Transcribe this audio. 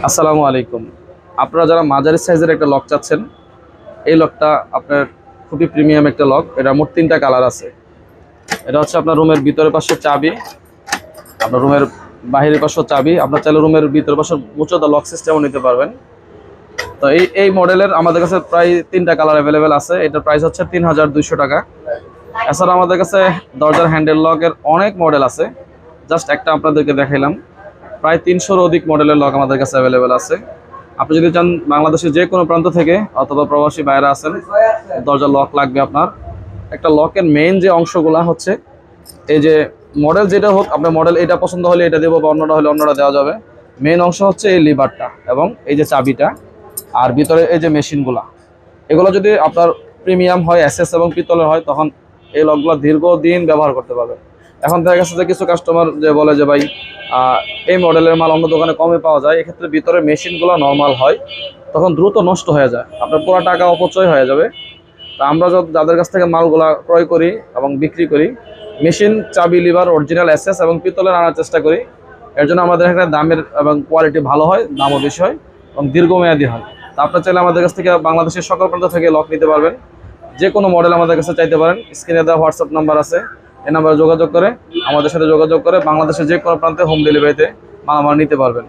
আসসালামু আলাইকুম। আপনারা যারা মাঝারি সাইজের একটা লক চাচ্ছেন, এই লকটা আপনার খুবই প্রিমিয়াম একটা লক। এটা মোট 3টা কালার আছে। এটা হচ্ছে আপনার রুমের ভিতরের পাশে চাবি, আপনার রুমের বাহিরের পাশেও চাবি। আপনার চাইলে রুমের ভিতরের পাশে উচ্চতা লক সিস্টেমও নিতে পারবেন। তো এই মডেলের আমাদের কাছে প্রায় 3টা কালার অ্যাভেলেবেল আছে। এটার প্রাইস হচ্ছে 3200 টাকা। এছাড়া আমাদের কাছে দরজার হ্যান্ডেল লকের অনেক মডেল আছে। জাস্ট একটা আপনাদেরকে দেখাইলাম। প্রায় 300-র অধিক মডেলের লক আমাদের কাছে অ্যাভেলেবেল আছে। আপনি যদি চান বাংলাদেশের যে কোনো প্রান্ত থেকে অথবা প্রবাসী বাইরে আছেন, দরজা লক লাগবে আপনার, একটা লকের মেইন যে অংশগুলা হচ্ছে এই যে মডেল যেটা হোক, আপনার মডেল এটা পছন্দ হলে এটা দেবো বা অন্যটা হলে অন্যটা দেওয়া যাবে। মেইন অংশ হচ্ছে এই লিভারটা এবং এই যে চাবিটা, আর ভিতরে এই যে মেশিনগুলা। এগুলো যদি আপনার প্রিমিয়াম হয়, এসএস এবং পিতলের হয়, তখন এই লকগুলো দীর্ঘদিন ব্যবহার করতে পারবে। এখন দেখা গেছে যে কিছু কাস্টমার যে বলে যে ভাই এই মডেলের মাল অন্য দোকানে কমে পাওয়া যায়, এক্ষেত্রে ভিতরে মেশিনগুলো নর্মাল হয়, তখন দ্রুত নষ্ট হয়ে যায়, আপনার পুরো টাকা অপচয় হয়ে যাবে। তা আমরা যাদের কাছ থেকে মালগুলা ক্রয় করি এবং বিক্রি করি, মেশিন, চাবি, লিভার অরিজিনাল এসএস এবং পিতলের আনার চেষ্টা করি। এর জন্য আমাদের এখানে দামের এবং কোয়ালিটি ভালো হয়, দামও বেশি হয় এবং দীর্ঘমেয়াদী হয়। তা আপনার চাইলে আমাদের কাছ থেকে বাংলাদেশের সকল প্রান্ত থেকে লক নিতে পারবেন। যে কোনো মডেল আমাদের কাছে চাইতে পারেন। স্ক্রিনে দেওয়া হোয়াটসঅ্যাপ নাম্বার আছে, এই নাম্বারে যোগাযোগ করে আমাদের সাথে যোগাযোগ করে বাংলাদেশের যে কোনো প্রান্তে হোম ডেলিভারিতে মালামাল নিতে পারবেন।